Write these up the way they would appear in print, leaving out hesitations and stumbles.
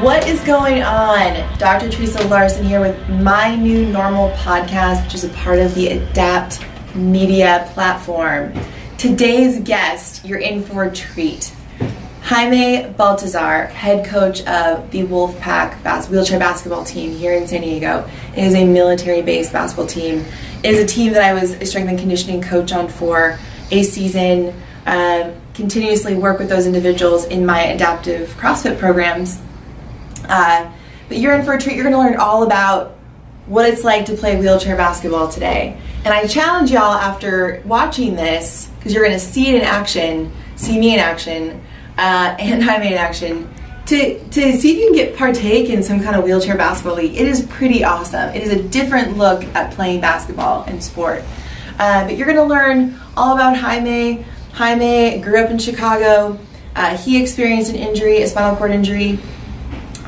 What is going on? Dr. Teresa Larson here with My New Normal podcast, which is a part of the Adapt Media platform. Today's guest, you're in for a treat. Jaime Baltazar, head coach of the Wolfpack wheelchair basketball team here in San Diego. It is a military-based basketball team. It is a team that I was a strength and conditioning coach on for a season. Continuously work with those individuals in my adaptive CrossFit programs. But you're in for a treat. You're going to learn all about what it's like to play wheelchair basketball today. And I challenge y'all after watching this, because you're going to see it in action, see me in action, and Jaime in action, to see if you can get partake in some kind of wheelchair basketball league. It is pretty awesome. It is a different look at playing basketball and sport. But you're going to learn all about Jaime. Jaime grew up in Chicago. He experienced an injury, a spinal cord injury.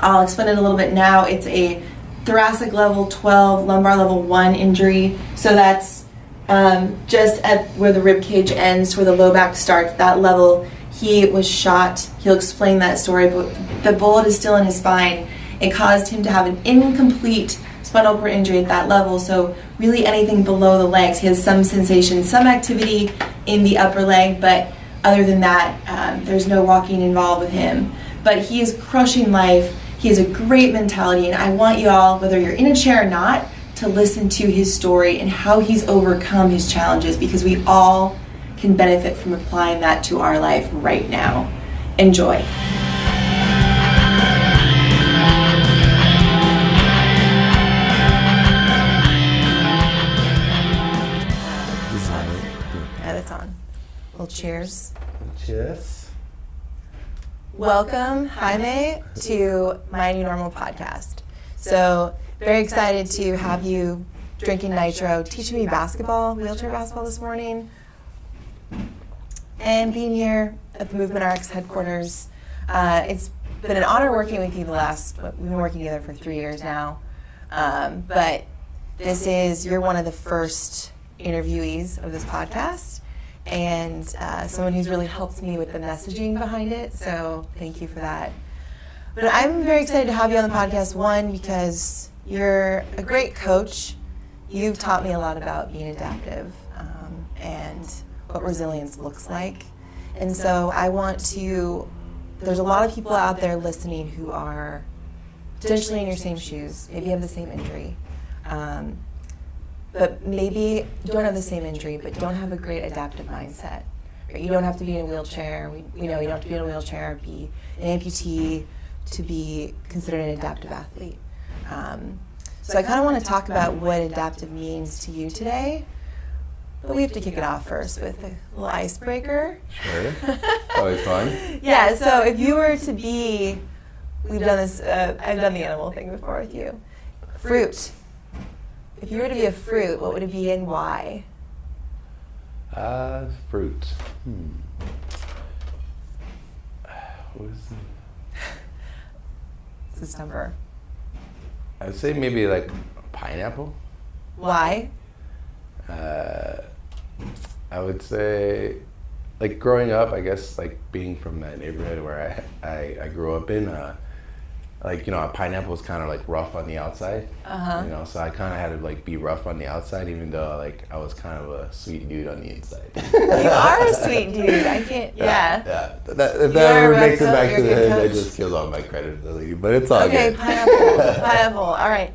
I'll explain it a little bit now. It's a thoracic level 12, lumbar level 1 injury. So that's just at where the rib cage ends, where the low back starts, that level. He was shot. He'll explain that story, but the bullet is still in his spine. It caused him to have an incomplete spinal cord injury at that level. So really anything below the legs. He has some sensation, some activity in the upper leg, but other than that, there's no walking involved with him. But he is crushing life. He has a great mentality, and I want you all, whether you're in a chair or not, to listen to his story and how he's overcome his challenges, because we all can benefit from applying that to our life right now. Enjoy. Yeah, that's on. Well, cheers. Cheers. Welcome, Jaime, to My New Normal podcast. So, very excited to have you drinking nitro, teaching me basketball, wheelchair basketball this morning, and being here at the Movement RX headquarters. It's been an honor working with you we've been working together for 3 years now, but you're one of the first interviewees of this podcast, and someone who's really helped me with the messaging behind it, so thank you for that. But I'm very excited to have you on the podcast, one, because you're a great coach. You've taught me a lot about being adaptive and what resilience looks like. And so there's a lot of people out there listening who are potentially in your same shoes, maybe have the same injury. But maybe don't have the same injury, but don't have a great adaptive mindset. You don't have to be in a wheelchair. We know you don't have to be in a wheelchair, be an amputee to be considered an adaptive athlete. So I kind of want to talk about what adaptive means to you today, but we have to kick it off first with a little icebreaker. Sure. Always fun. Yeah, so if you were to be, I've done the animal thing before with you. Fruit. If you were to be a fruit, what would it be and why? Fruit. What is it? It's a stumper. I'd say maybe like pineapple. Why? I would say, like growing up, I guess like being from that neighborhood where I grew up in, a pineapple was kind of like rough on the outside, so I kind of had to like be rough on the outside, even though like I was kind of a sweet dude on the inside. You are a sweet dude. I can't, yeah. If that ever makes it back to the head, that just kills all my credibility, but it's all good. Okay, pineapple, all right.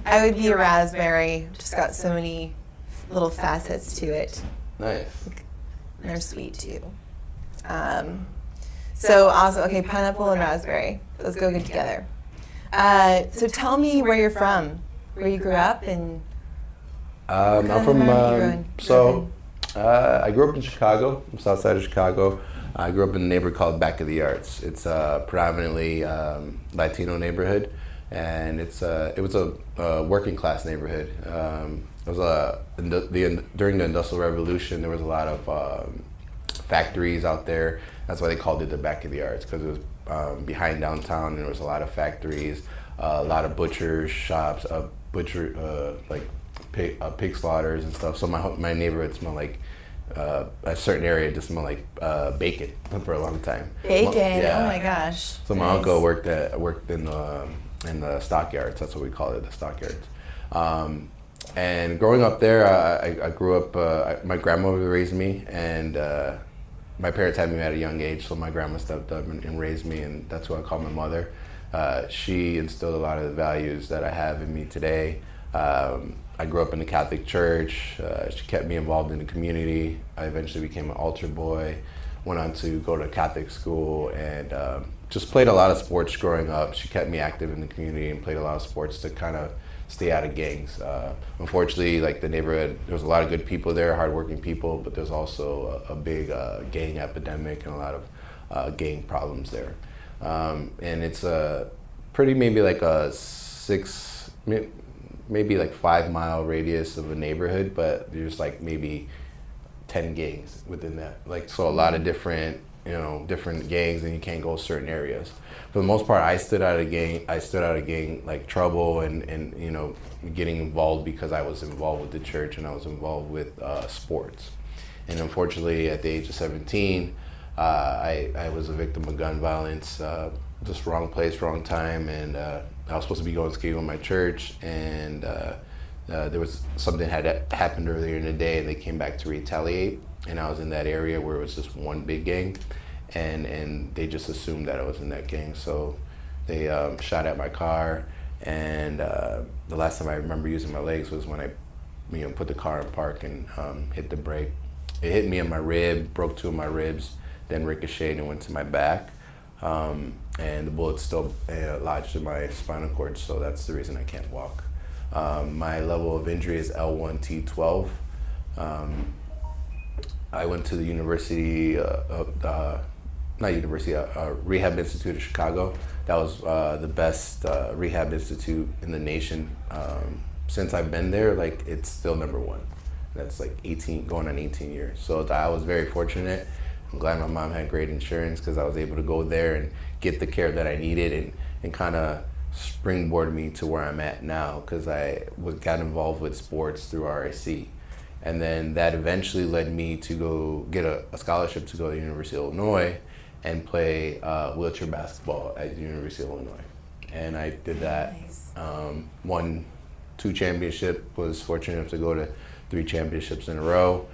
I would be a raspberry, just got so many little facets to it. Nice. And they're sweet too. So also, okay, pineapple and raspberry. Those go good together. So tell me where you're from, where you grew up, and I'm from. I grew up in Chicago, from south side of Chicago. I grew up in a neighborhood called Back of the Arts. It's a predominantly Latino neighborhood, and it was a working class neighborhood. It was during the Industrial Revolution, there was a lot of factories out there. That's why they called it the Back of the Arts, because it was behind downtown, and there was a lot of factories, a lot of butcher shops, pig slaughters and stuff. So my neighborhood smelled like a certain area just smelled like bacon for a long time. Bacon? Yeah. Oh my gosh. So my uncle worked in the stockyards. That's what we call it, the stockyards. And growing up there, I grew up. My grandmother raised me, and my parents had me at a young age. So my grandma stepped up and raised me, and that's what I call my mother. She instilled a lot of the values that I have in me today. I grew up in the Catholic Church. She kept me involved in the community. I eventually became an altar boy, went on to go to Catholic school, and just played a lot of sports growing up. She kept me active in the community and played a lot of sports to kind of stay out of gangs. Unfortunately, like the neighborhood, there was a lot of good people there, hardworking people, but there's also a big gang epidemic and a lot of gang problems there. And it's pretty maybe like a maybe like 5 mile radius of a neighborhood, but there's like maybe 10 gangs within that. Like, so a lot of different gangs, and you can't go certain areas. For the most part, I stood out of gang like trouble and getting involved because I was involved with the church and I was involved with sports. And unfortunately, at the age of 17, I was a victim of gun violence, just wrong place, wrong time, and I was supposed to be going skiing with my church, and there was something had happened earlier in the day, and they came back to retaliate, and I was in that area where it was just one big gang, and they just assumed that I was in that gang, so they shot at my car, and the last time I remember using my legs was when I put the car in park and hit the brake. It hit me in my rib, broke 2 of my ribs, then ricocheted and went to my back. And the bullet still lodged in my spinal cord, so that's the reason I can't walk. My level of injury is L1T12. I went to the Rehab Institute of Chicago. That was the best rehab institute in the nation. Since I've been there, like, it's still #1. That's like 18, going on 18 years. So I was very fortunate. I'm glad my mom had great insurance because I was able to go there and get the care that I needed and kind of springboard me to where I'm at now, because I got involved with sports through RIC. And then that eventually led me to go get a scholarship to go to the University of Illinois and play wheelchair basketball at the University of Illinois. And I did that, won 2 championships, was fortunate enough to go to 3 championships in a row.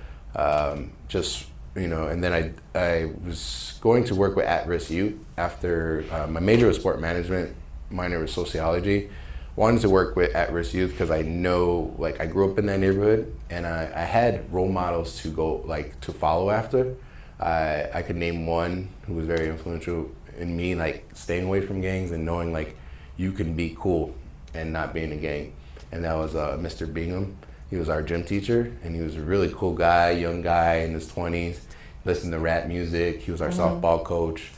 And then I was going to work with at-risk youth after my major was sport management, minor was sociology. Wanted to work with at-risk youth because I know, like, I grew up in that neighborhood and I had role models to follow after. I could name one who was very influential in me, like, staying away from gangs and knowing, like, you can be cool and not be in a gang. And that was Mr. Bingham. He was our gym teacher, and he was a really cool guy, young guy in his 20s, listened to rap music. He was our softball coach.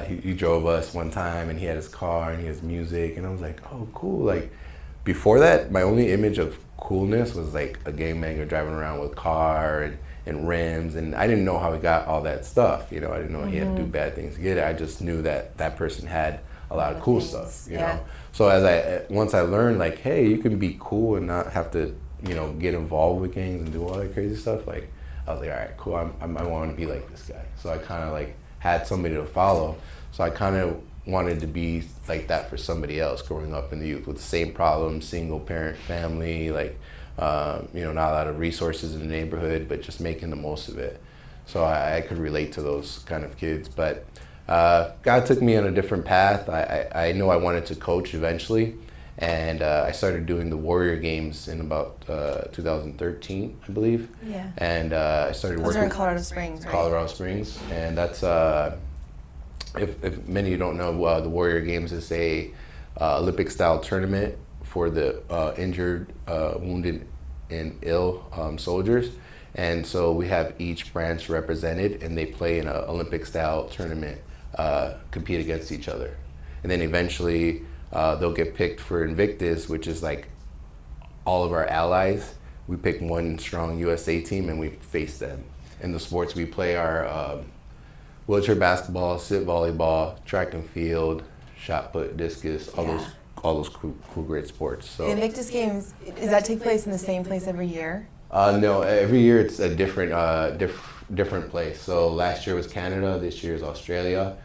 He drove us one time, and he had his car, and he has music, and I was like, oh, cool. Like, before that, my only image of coolness was, like, a gangbanger driving around with a car and rims, and I didn't know how he got all that stuff, I didn't know he had to do bad things to get it. I just knew that person had a lot of cool stuff, you know? So once I learned, like, hey, you can be cool and not have to, get involved with gangs and do all that crazy stuff, like, I was like, all right, cool, I want to be like this guy. So I kind of, like, had somebody to follow. So I kind of wanted to be like that for somebody else growing up in the youth with the same problems, single parent family, like, not a lot of resources in the neighborhood, but just making the most of it. So I could relate to those kind of kids. But God took me on a different path. I know I wanted to coach eventually. And I started doing the Warrior Games in about 2013, I believe. Yeah. And I started working. Those are in Colorado Springs, right? Colorado Springs, and that's if many of you don't know, the Warrior Games is a Olympic-style tournament for the injured, wounded, and ill soldiers. And so we have each branch represented, and they play in an Olympic-style tournament, compete against each other, and then eventually. They'll get picked for Invictus, which is like all of our allies. We pick one strong USA team and we face them. In the sports we play are wheelchair basketball, sit volleyball, track and field, shot put, discus, all those cool great sports. So the Invictus Games, does that take place in the same place every year? No, every year it's a different place. So last year was Canada, this year is Australia.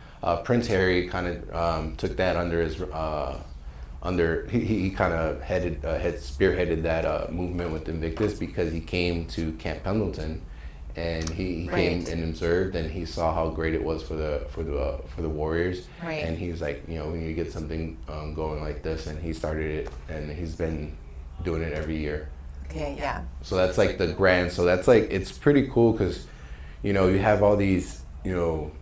Prince Harry kind of took that under his he kind of had spearheaded that movement with Invictus because he came to Camp Pendleton, and he came and observed, and he saw how great it was for the Warriors, and he was like, you know, we need to get something going like this, and he started it, and he's been doing it every year. Okay, yeah. So that's like the grand. So that's like, it's pretty cool because, you know, you have all these, you know,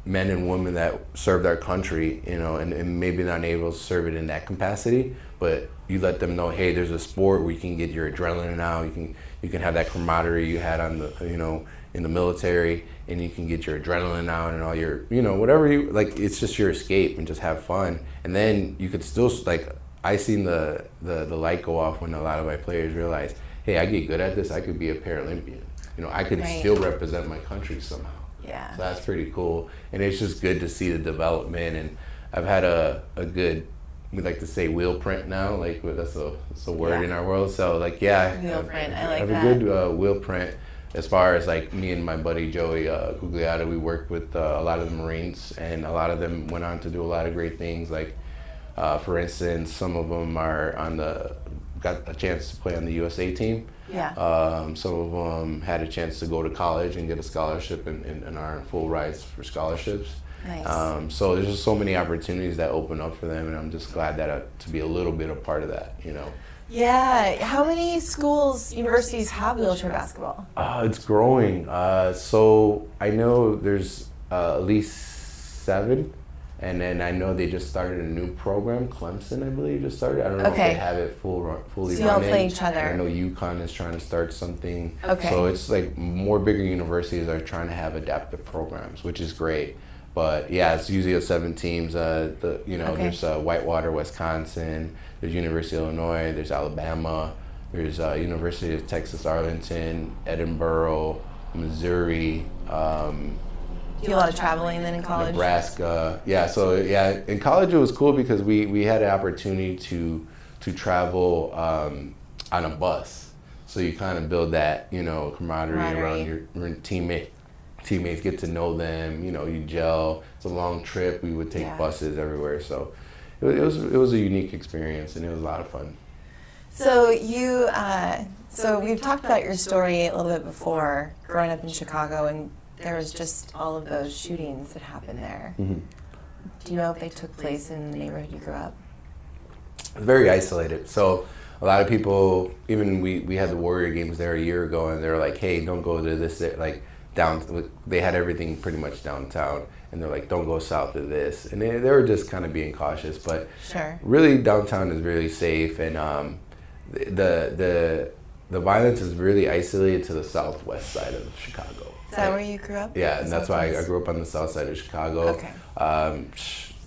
men and women that serve their country, you know, and maybe not able to serve it in that capacity, but you let them know, hey, there's a sport where you can get your adrenaline out, you can have that camaraderie you had on the, you know, in the military, and you can get your adrenaline out and all your, you know, whatever you, like, it's just your escape and just have fun. And then you could still, like, I seen the light go off when a lot of my players realized, hey, I get good at this, I could be a Paralympian. You know, I could still represent my country somehow. Yeah. So that's pretty cool. And it's just good to see the development. And I've had a good, we like to say wheel print now, like that's a word in our world. So like, yeah. Wheel print, I like have that. a good wheel print. As far as like me and my buddy Joey Gugliotta, we worked with a lot of the Marines, and a lot of them went on to do a lot of great things. Like, for instance, some of them got a chance to play on the USA team. Yeah. Some of them had a chance to go to college and get a scholarship and are in full rides for scholarships. Nice. So there's just so many opportunities that open up for them, and I'm just glad that to be a little bit a part of that, you know. Yeah. How many schools, universities have wheelchair basketball? It's growing. So I know there's at least 7. And then I know they just started a new program. Clemson, I believe, just started. I don't know if they have it fully running. So you all play each other. I know UConn is trying to start something. Okay. So it's like more bigger universities are trying to have adaptive programs, which is great. But yeah, it's usually 7 teams. There's Whitewater, Wisconsin. There's University of Illinois. There's Alabama. There's University of Texas Arlington, Edinburgh, Missouri. Do a lot of traveling then in college? Nebraska. Yeah, so yeah, in college it was cool because we had an opportunity to travel on a bus. So you kind of build that, you know, camaraderie around your teammates, get to know them, you know, you gel. It's a long trip. We would take buses everywhere. So it was a unique experience, and it was a lot of fun. So so we've talked about your story a little bit before, growing up in Chicago, and there was just all of those shootings that happened there. Mm-hmm. Do you know if they took place in the neighborhood you grew up? Very isolated. So a lot of people, even we had the Warrior games there a year ago, and they were like, hey, don't go to this, like down. They had everything pretty much downtown, and they're like, don't go south of this. And they were just kind of being cautious, but really downtown is really safe, and the violence is really isolated to the southwest side of Chicago. Is that where you grew up? Yeah, and that's why I grew up on the south side of Chicago. Okay.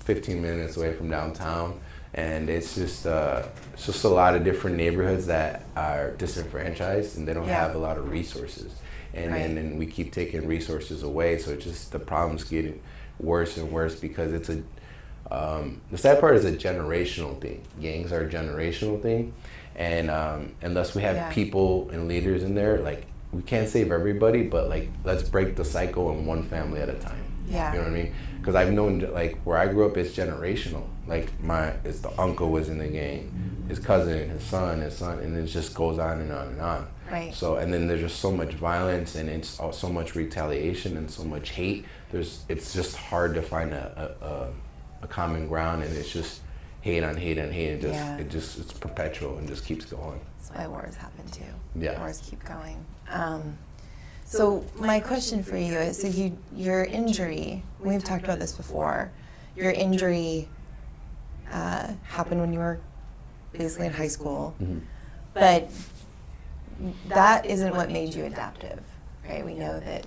15 minutes away from downtown, and it's just a lot of different neighborhoods that are disenfranchised, and they don't have a lot of resources. And then we keep taking resources away, so it's just the problem's getting worse and worse because it's the sad part is a generational thing. Gangs are a generational thing, and unless we have people and leaders in there, like, we can't save everybody, but like, let's break the cycle in one family at a time. Yeah. You know what I mean? Because I've known, like, where I grew up, it's generational. Like, it's the uncle was in the gang, his cousin, his son, and it just goes on and on and on. Right. So, and then there's just so much violence, and it's so much retaliation and so much hate. It's just hard to find a common ground, and it's just hate on hate on hate. It's perpetual and just keeps going. That's why wars happen too. Yeah. Wars keep going. So my question for you is, so your injury, we've talked about this before, your injury happened when you were basically in high school, but that isn't what made you adaptive, right? We know that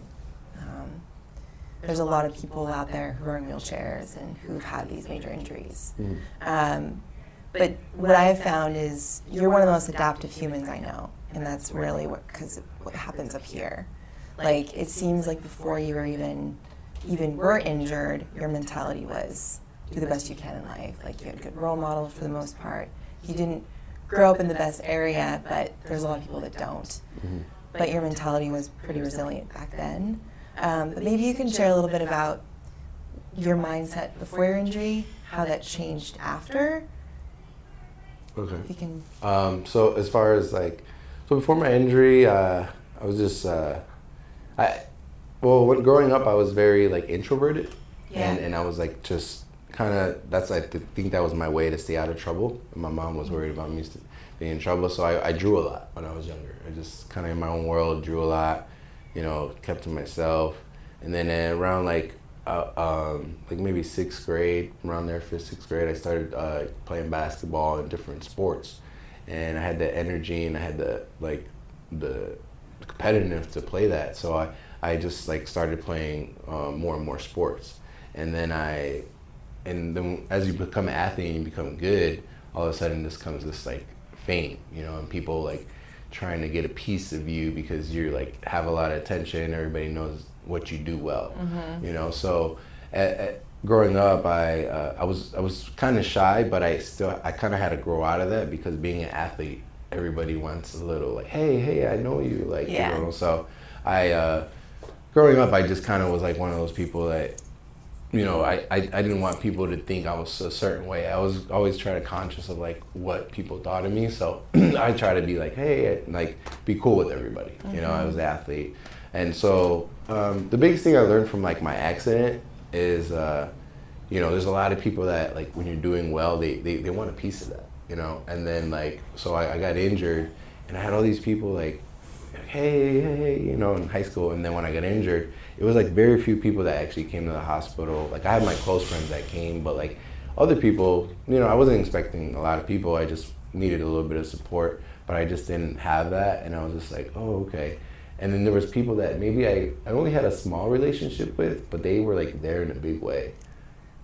there's a lot of people out there who are in wheelchairs and who've had these major injuries. But what I've found is you're one of the most adaptive humans I know, and that's really what happens up here. Like, it seems like before you were even were injured, your mentality was do the best you can in life. Like, you had good role models for the most part. You didn't grow up in the best area, but there's a lot of people that don't. But your mentality was pretty resilient back then. But maybe you can share a little bit about your mindset before your injury, how that changed after. Okay. If you can. So as far as so before my injury, I was just, when growing up, I was very introverted. Yeah. And I was just kind of, I think that was my way to stay out of trouble. And my mom was worried about me being in trouble. So I drew a lot when I was younger. I just kind of in my own world, drew a lot, kept to myself. And then around maybe 6th grade, around there, 5th, 6th grade, I started playing basketball and different sports. And I had the energy and I had the competitiveness to play that. So I just started playing more and more sports. And then as you become an athlete and you become good, all of a sudden this comes this fame, and people trying to get a piece of you because you have a lot of attention. Everybody knows what you do well, So growing up, I was kind of shy, but I kind of had to grow out of that because being an athlete, everybody wants a little hey, I know you, So growing up, I just kind of was one of those people that. I didn't want people to think I was a certain way. I was always trying to conscious of what people thought of me. So I try to be hey, be cool with everybody. I was an athlete. And so the biggest thing I learned from my accident is, there's a lot of people that when you're doing well, they want a piece of that, And then so I got injured and I had all these people hey, in high school. And then when I got injured, it was very few people that actually came to the hospital. I had my close friends that came, but other people, I wasn't expecting a lot of people. I just needed a little bit of support, but I just didn't have that. And I was just oh, okay. And then there was people that maybe I only had a small relationship with, but they were there in a big way.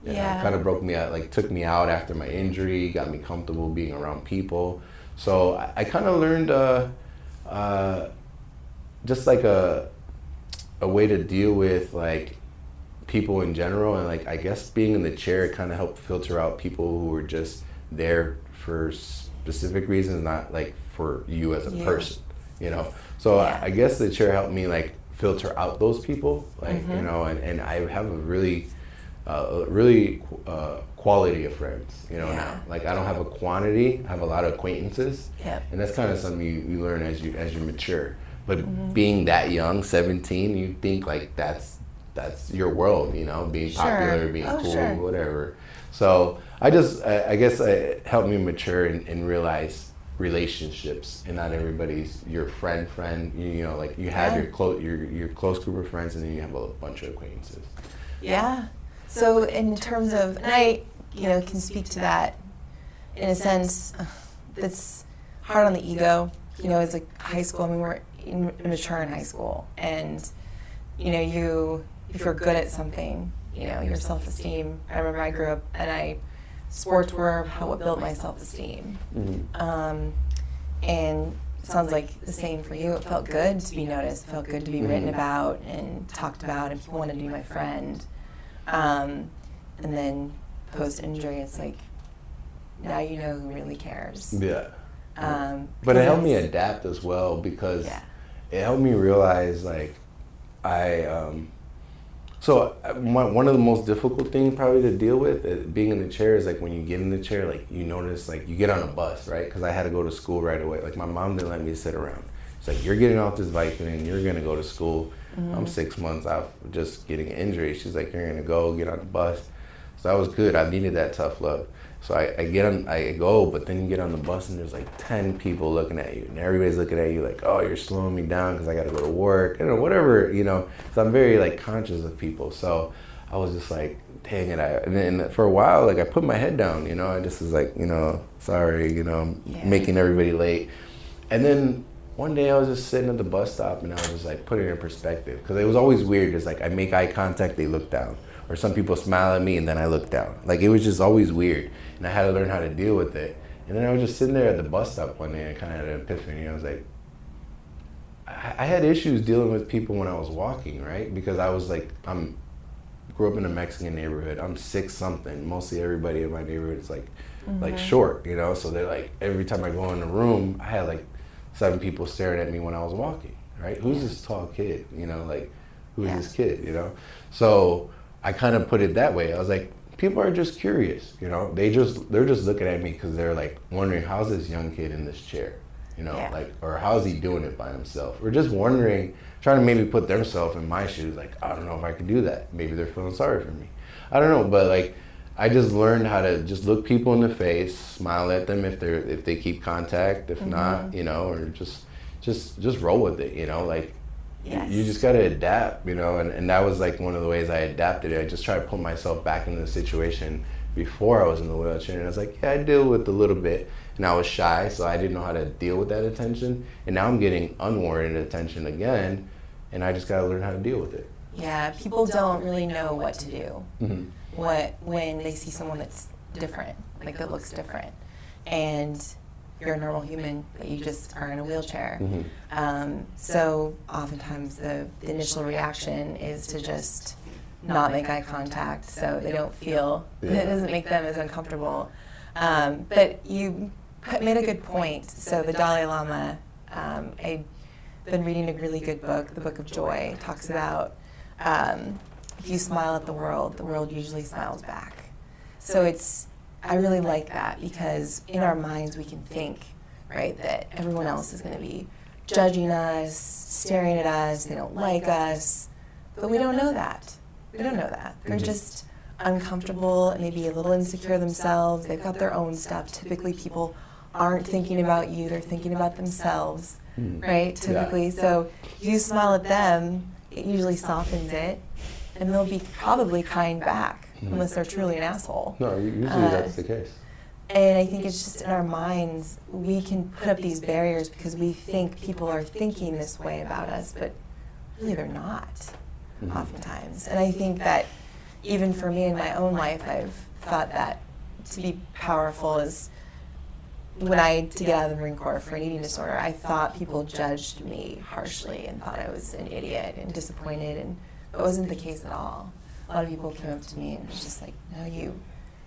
Yeah. Kind of broke me out, took me out after my injury, got me comfortable being around people. So I kind of learned just a way to deal with people in general, and I guess being in the chair kind of helped filter out people who were just there for specific reasons, not for you as a person, So Yeah. I guess the chair helped me filter out those people, and I have a really quality of friends, now. I don't have a quantity, I have a lot of acquaintances, and that's kind of something you learn as you mature. But being that young, 17, you think that's your world, being popular, being cool, whatever. So I guess it helped me mature and realize relationships, and not everybody's your friend. You have your close group of friends, and then you have a bunch of acquaintances. Yeah. So in terms of, and I can speak to that in a sense that's hard on the ego. It's high school. I mean, we're immature in high school, and if you're good at something, your self-esteem. I remember I grew up and sports were what built my self-esteem. And it sounds like the same for you. It felt good to be noticed. It felt good to be written about and talked about, and people wanted to be my friend. And then post-injury, it's now who really cares. Yeah. But it helped me adapt as well, because it helped me realize one of the most difficult things probably to deal with being in the chair is when you get in the chair, you notice you get on a bus, right? Because I had to go to school right away. My mom didn't let me sit around. It's you're getting off this bike and you're gonna go to school. I'm 6 months out just getting an injury. She's you're gonna go get on the bus. So that was good. I needed that tough love. So I go, but then you get on the bus and there's 10 people looking at you, and everybody's looking at you oh, you're slowing me down because I got to go to work, whatever, So I'm very conscious of people. So I was just dang it. And then for a while, I put my head down, I just was sorry, making everybody late. And then one day I was just sitting at the bus stop and I was just putting it in perspective, because it was always weird. It's I make eye contact, they look down. Or some people smile at me and then I look down. It was just always weird. And I had to learn how to deal with it. And then I was just sitting there at the bus stop one day and I kind of had an epiphany. I was I had issues dealing with people when I was walking, right? Because I was I'm grew up in a Mexican neighborhood. I'm 6'something. Mostly everybody in my neighborhood is like short, you know. So they're like, every time I go in the room, I had like 7 people staring at me when I was walking. Right? Who's this tall kid? You know, like, who's this kid? You know. So I kind of put it that way. I was like, people are just curious. You know, they're just looking at me because they're like wondering, how's this young kid in this chair? You know, like, or how's he doing it by himself? Or just wondering, trying to maybe put themselves in my shoes. Like, I don't know if I can do that. Maybe they're feeling sorry for me. I don't know, but like, I just learned how to just look people in the face, smile at them if they keep contact. If not, you know, or just roll with it. You know, like, you just got to adapt. You know, and that was like one of the ways I adapted it. I just tried to put myself back into the situation before I was in the wheelchair, and I was like, yeah, I deal with a little bit. And I was shy, so I didn't know how to deal with that attention. And now I'm getting unwarranted attention again, and I just got to learn how to deal with it. Yeah, people don't really know what to do when they see someone that's different, like that looks different. And you're a normal human, but you just are in a wheelchair. So oftentimes the initial reaction is to just not make eye contact, so they don't feel, it doesn't make them as uncomfortable. But you made a good point. So the Dalai Lama, I've been reading a really good book, the Book of Joy, talks about if you smile at the world usually smiles back. So I really like that, because in our minds we can think, right, that everyone else is going to be judging us, staring at us, they don't like us, but we don't know that. We don't know that. They're just uncomfortable, maybe a little insecure themselves. They've got their own stuff. Typically, people aren't thinking about you. They're thinking about themselves, right? Typically. So you smile at them, it usually softens it, and they'll be probably kind back, unless they're truly an asshole. No, usually that's the case. And I think it's just in our minds, we can put up these barriers because we think people are thinking this way about us, but really they're not, oftentimes. And I think that even for me in my own life, I've thought that to be powerful is when to get out of the Marine Corps for an eating disorder, I thought people judged me harshly and thought I was an idiot and disappointed, and it wasn't the case at all. A lot of people came up to me and was just like, no, you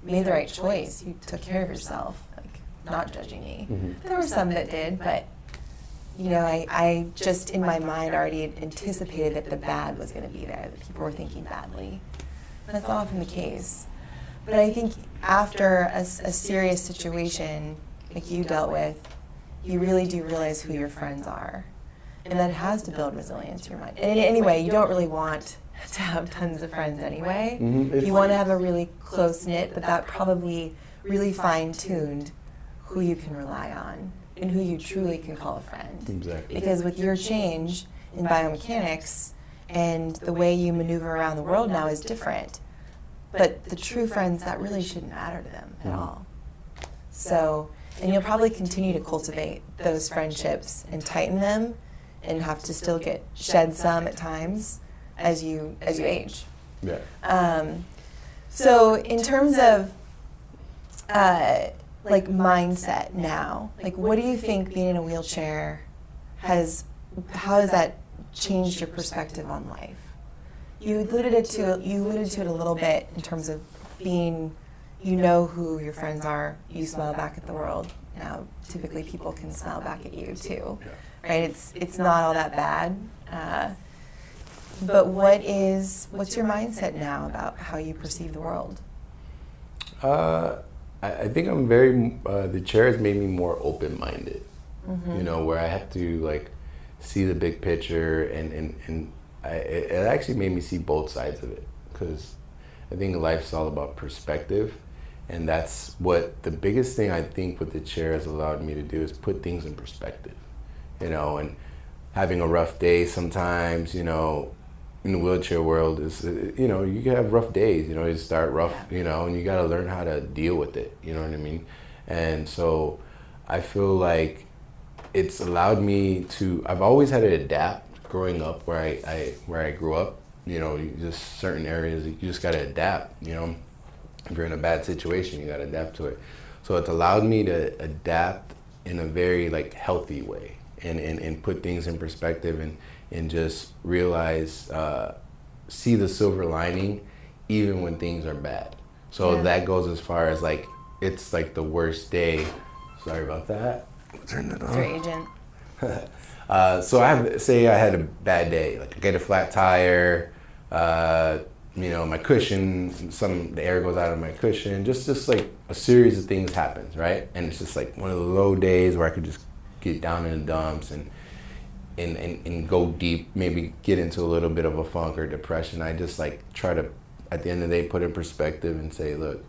made the right choice. You took care of yourself, like, not judging me. There were some that did, but you know, I just in my mind already anticipated that the bad was going to be there, that people were thinking badly. That's often the case. But I think after a serious situation like you dealt with, you really do realize who your friends are. And that has to build resilience in your mind. And anyway, you don't really want to have tons of friends anyway. You want to have a really close-knit, but that probably really fine-tuned who you can rely on and who you truly can call a friend. Exactly. Because with your change in biomechanics and the way you maneuver around the world now is different. But the true friends, that really shouldn't matter to them at all. So, and you'll probably continue to cultivate those friendships and tighten them and have to still shed some at times as you age. Yeah. So in terms of like mindset now, like what do you think being in a wheelchair how has that changed your perspective on life? You alluded to it a little bit in terms of being, you know who your friends are, you smile back at the world. Now, typically people can smile back at you too, right? It's not all that bad. But what's your mindset now about how you perceive the world? I think I'm very, the chair has made me more open-minded, you know, where I have to like see the big picture and it actually made me see both sides of it, because I think life's all about perspective, and that's what the biggest thing I think what the chair has allowed me to do is put things in perspective, you know, and having a rough day sometimes, you know, in the wheelchair world is, you know, you can have rough days, you know, you start rough, you know, and you got to learn how to deal with it, you know what I mean? And so I feel like it's allowed me to, I've always had to adapt growing up where I grew up, you know, just certain areas, you just got to adapt, you know, if you're in a bad situation, you got to adapt to it. So it's allowed me to adapt in a very like healthy way and put things in perspective and just realize, see the silver lining, even when things are bad. So that goes as far as like, it's like the worst day. Sorry about that. Turn it on. It's your agent. So I had a bad day. Like I get a flat tire, my cushion, the air goes out of my cushion. Just like a series of things happens, right? And it's just like one of the low days where I could just get down in the dumps and go deep, maybe get into a little bit of a funk or depression. I just like try to, at the end of the day, put in perspective and say, look,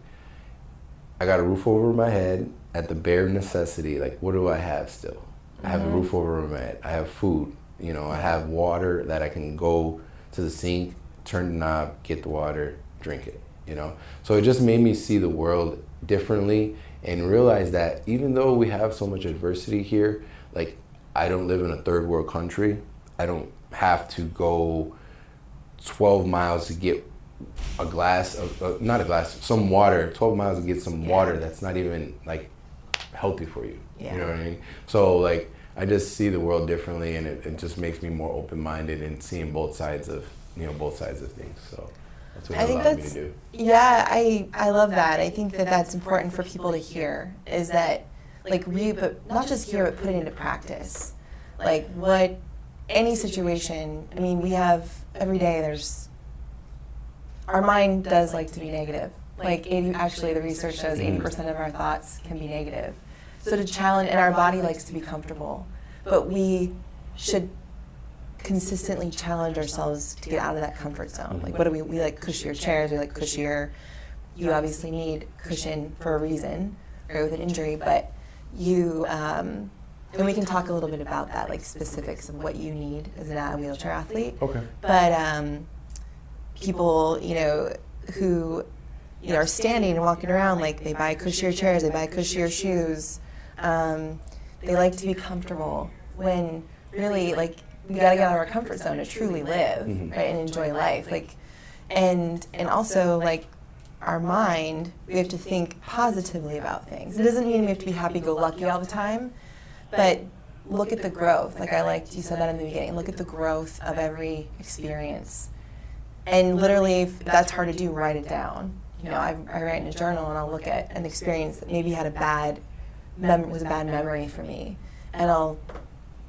I got a roof over my head at the bare necessity. Like, what do I have still? I have a roof over my head. I have food. I have water that I can go to the sink, turn the knob, get the water, drink it. So it just made me see the world differently and realize that even though we have so much adversity here, like I don't live in a third world country. I don't have to go 12 miles to get a glass of, some water, 12 miles to get some water that's not even like healthy for you. You know what I mean? So like, I just see the world differently, and it just makes me more open-minded and seeing both sides of things. So that's what it allowed me to do. Yeah, I love that. I think that that's important for people to hear, is that like but not just hear, but put it into practice. Like what any situation, I mean, we have every day our mind does like to be negative. Like actually the research shows 80% of our thoughts can be negative. So to challenge, and our body likes to be comfortable, but we should consistently challenge ourselves to get out of that comfort zone. Like what do we like cushier chairs, we like cushier, you obviously need cushion for a reason, or with an injury, but and we can talk a little bit about that, like specifics of what you need as a wheelchair athlete. Okay. But people, who are standing and walking around, like they buy cushier chairs, they buy cushier shoes. They like to be comfortable when really, like, we gotta get out of our comfort zone to truly live, right, and enjoy life. Like, and also like our mind, we have to think positively about things. It doesn't mean we have to be happy-go-lucky all the time, but look at the growth. Like you said that in the beginning. Look at the growth of every experience, and literally, if that's hard to do, write it down. I write in a journal and I'll look at an experience that maybe had was a bad memory for me, and I'll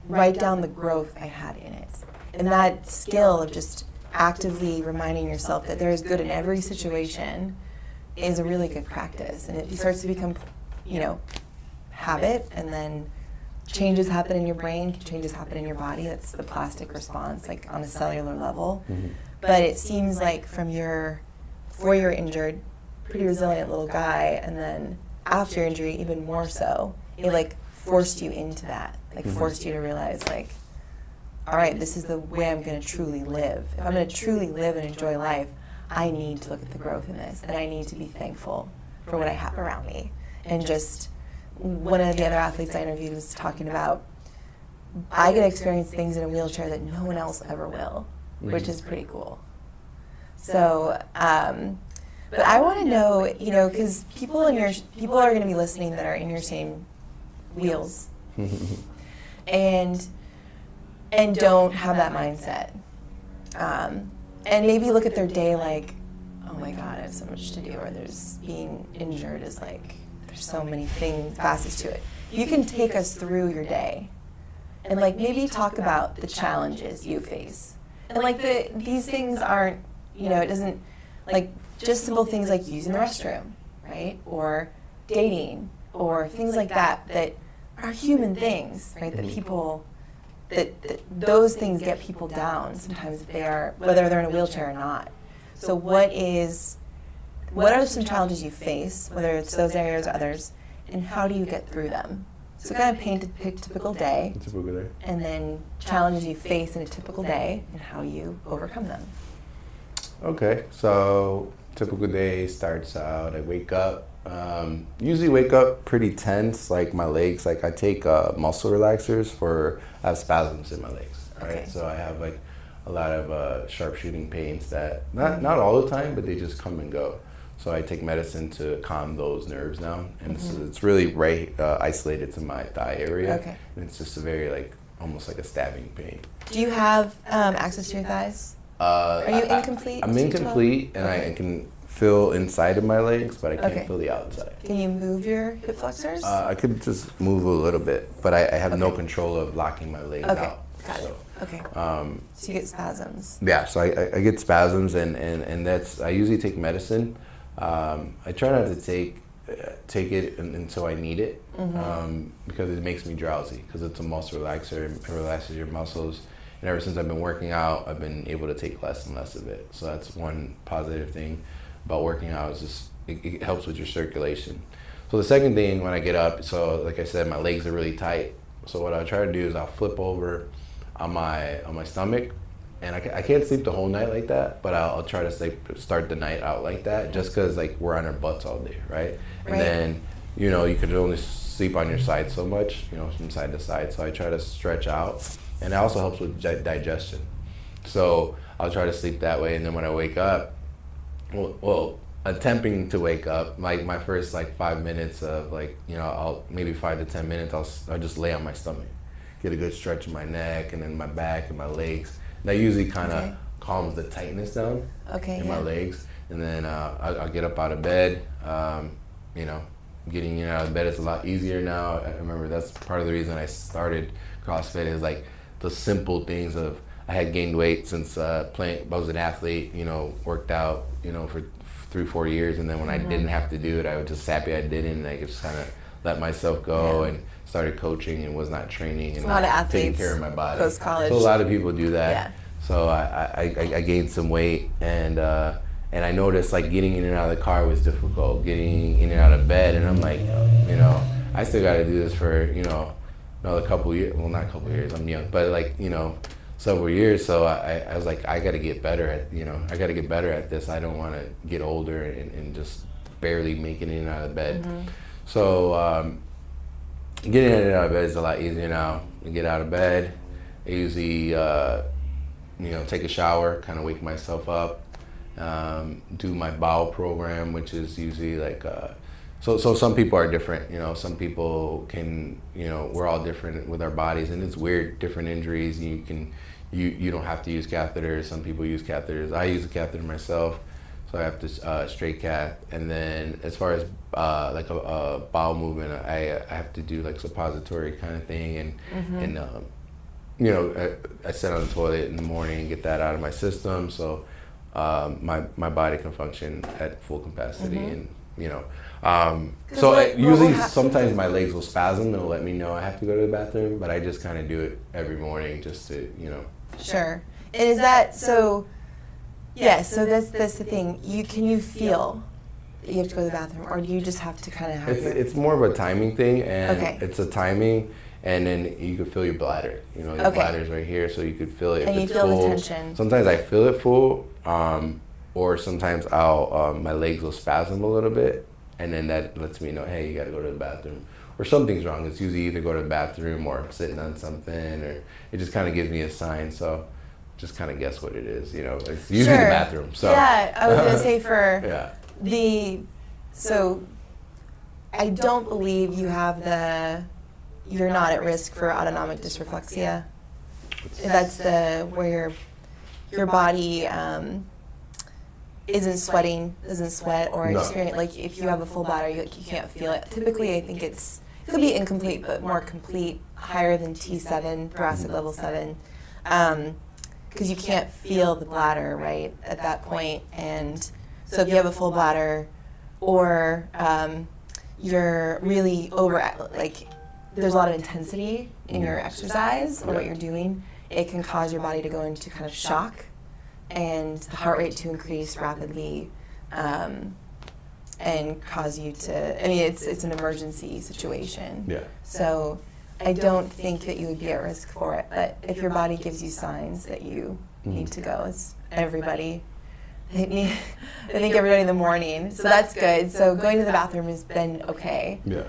write down the growth I had in it. And that skill of just actively reminding yourself that there is good in every situation is a really good practice. And it starts to become, habit, and then changes happen in your brain, changes happen in your body. That's the plastic response, like on a cellular level. But it seems like before you're injured, pretty resilient little guy, and then after your injury, even more so. It like forced you into that, like forced you to realize, like, all right, this is the way I'm going to truly live. If I'm going to truly live and enjoy life, I need to look at the growth in this, and I need to be thankful for what I have around me. And just one of the other athletes I interviewed was talking about, I get to experience things in a wheelchair that no one else ever will, which is pretty cool. So, but I want to know, because people are going to be listening that are in your same wheels, and don't have that mindset, and maybe look at their day like, oh my God, I have so much to do, or there's being injured is like, there's so many facets to it. You can take us through your day, and like maybe talk about the challenges you face, and like these things aren't, it doesn't, like, just simple things like using the restroom, right? Or dating, or things like that are human things, right? That people, that those things get people down sometimes if whether they're in a wheelchair or not. So what are some challenges you face, whether it's those areas or others, and how do you get through them? So kind of paint a typical day, and then challenges you face in a typical day, and how you overcome them. Okay, so typical day starts out, I wake up, usually wake up pretty tense, like my legs, like I take muscle relaxers I have spasms in my legs, right? Okay. So I have like a lot of sharp shooting pains that, not all the time, but they just come and go. So I take medicine to calm those nerves down, and it's really isolated to my thigh area, and it's just a very almost like a stabbing pain. Do you have access to your thighs? Are you incomplete? I'm incomplete, and okay. I can feel inside of my legs, but I can't feel the outside. Can you move your hip flexors? I could just move a little bit, but I have no okay. control of locking my legs Okay, out. got it. Okay. So you get spasms. Yeah, so I get spasms, and that's, I usually take medicine. I try not to take it until I need it, because it makes me drowsy, because it's a muscle relaxer. It relaxes your muscles. And ever since I've been working out, I've been able to take less and less of it. So that's one positive thing about working out, is just it helps with your circulation. So the second thing, when I get up, so like I said, my legs are really tight. So what I'll try to do is I'll flip over on my stomach, and I can't sleep the whole night like that, but I'll try to start the night out like that, just because like we're on our butts all day, right? And then, you know, you could only sleep on your side so much, you know, from side to side. So I try to stretch out, and it also helps with digestion. So I'll try to sleep that way, and then when I wake up, well, attempting to wake up, like my first like 5 minutes of like, you know, I'll maybe 5 to 10 minutes, I'll just lay on my stomach, get a good stretch in my neck and then my back and my legs. That usually kind of calms the tightness down in my legs. And then I'll get up out of bed. You know, getting in and out of bed is a lot easier now. I remember that's part of the reason I started CrossFit, is like the simple things of, I had gained weight since playing. I was an athlete, you know, worked out, you know, for 3-4 years, and then when I didn't have to do it, I was just happy I didn't, and I could just kind of let myself go and started coaching and was not training and not taking care of my body. Post college. So a lot of people do that. Yeah. So I gained some weight, and I noticed like getting in and out of the car was difficult, getting in and out of bed, and I'm like, you know, I still got to do this for, you know, another couple years. Well, not a couple years, I'm young, but like, you know, several years. So I was like, I got to get better at, you know, I got to get better at this. I don't want to get older and just barely making it in and out of bed. So getting in and out of bed is a lot easier now. I get out of bed, I usually, you know, take a shower, kind of wake myself up, do my bowel program, which is usually like, so some people are different, you know, some people can, you know, we're all different with our bodies, and it's weird, different injuries. You don't have to use catheters. Some people use catheters. I use a catheter myself, so I have to straight cath. And then as far as like a bowel movement, I have to do like suppository kind of thing, and you know, I sit on the toilet in the morning and get that out of my system, so my body can function at full capacity, and you know. So usually sometimes my legs will spasm and it'll let me know I have to go to the bathroom, but I just kind of do it every morning just to, you know. Sure. And is that so? Yeah. So that's the thing. Can you feel that you have to go to the bathroom, or do you just have to kind of have? It's more of a timing thing, and it's a timing, and then you can feel your bladder. You know, your bladder's right here, so you could feel it. And you feel the tension. Sometimes I feel it full, or sometimes my legs will spasm a little bit, and then that lets me know, hey, you got to go to the bathroom, or something's wrong. It's usually either go to the bathroom or I'm sitting on something, or it just kind of gives me a sign. So just kind of guess what it is, you know. It's usually the bathroom. So yeah, I was gonna say for so I don't believe you're not at risk for autonomic dysreflexia. That's where your body isn't sweating, doesn't sweat, or experience, like if you have a full bladder, you can't feel it. Typically, I think it could be incomplete, but more complete, higher than T7, thoracic level 7, because you can't feel the bladder, right, at that point. And so if you have a full bladder, or you're really like there's a lot of intensity in your exercise or what you're doing, it can cause your body to go into kind of shock, and the heart rate to increase rapidly, and cause you to, I mean, it's an emergency situation. Yeah. So I don't think that you would be at risk for it, but if your body gives you signs that you need to go, it's everybody. I think everybody in the morning, so that's good. So going to the bathroom has been okay. Yeah.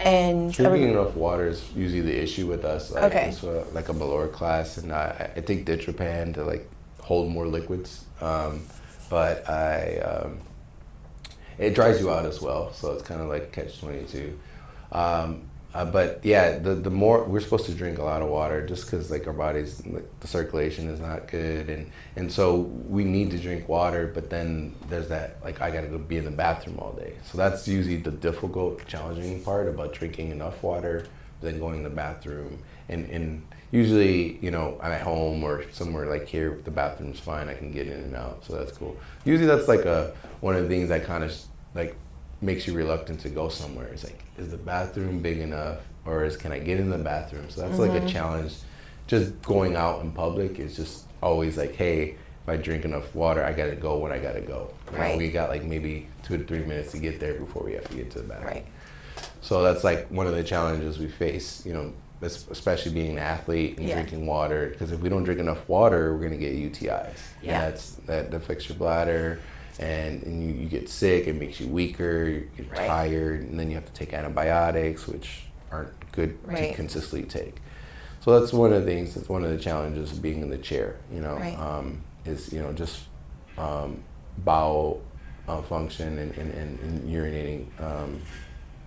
And drinking enough water is usually the issue with us. Like, it's like a below class, and I take ditropan to like hold more liquids, but it dries you out as well. So it's kind of like catch-22. But yeah, the more we're supposed to drink a lot of water, just because like our bodies, like, the circulation is not good, and so we need to drink water. But then there's that, like, I gotta go be in the bathroom all day. So that's usually the difficult, challenging part about drinking enough water, then going to the bathroom. And usually, you know, I'm at home or somewhere like here, the bathroom's fine. I can get in and out, so that's cool. Usually that's like one of the things that kind of like makes you reluctant to go somewhere. It's like, is the bathroom big enough, or can I get in the bathroom? So that's like a challenge. Just going out in public is just always like, hey, if I drink enough water, I gotta go when I gotta go. Right. We got like maybe 2 to 3 minutes to get there before we have to get to the bathroom. Right. So that's like one of the challenges we face, you know, especially being an athlete and drinking water. Because if we don't drink enough water, we're gonna get UTIs. Yeah. And that affects your bladder. And you get sick, it makes you weaker, you get tired, and then you have to take antibiotics, which aren't good to consistently take. So that's one of the things, that's one of the challenges of being in the chair, you know, is, you know, just bowel function and urinating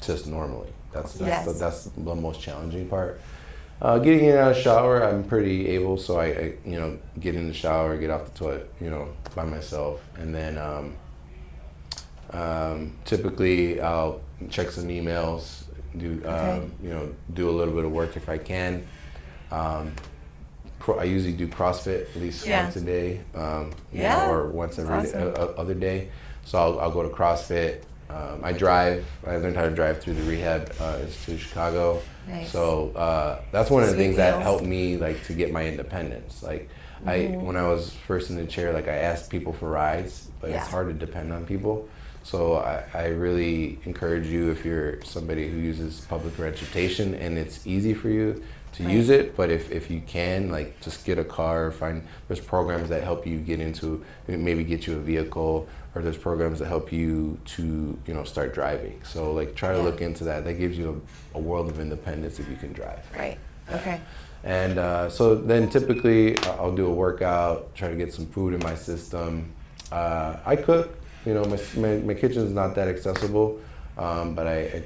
just normally. That's the most challenging part. Getting in and out of the shower, I'm pretty able, so I you know, get in the shower, get off the toilet, you know, by myself, and then typically I'll check some emails, do you know, do a little bit of work if I can. I usually do CrossFit at least once a day, you know, or once every other day. So I'll go to CrossFit. I drive. I learned how to drive through the Rehab Institute of Chicago. Nice. So that's one of the things that helped me, like, to get my independence. Like, when I was first in the chair, like, I asked people for rides, but it's hard to depend on people. So I really encourage you, if you're somebody who uses public transportation and it's easy for you to use it, but if you can, like, just get a car, there's programs that help you get into, maybe get you a vehicle, or there's programs that help you to, you know, start driving. So, like, try to look into that. That gives you a world of independence if you can drive. Right. Okay. And so then typically I'll do a workout, try to get some food in my system. I cook. You know, my kitchen's not that accessible, but I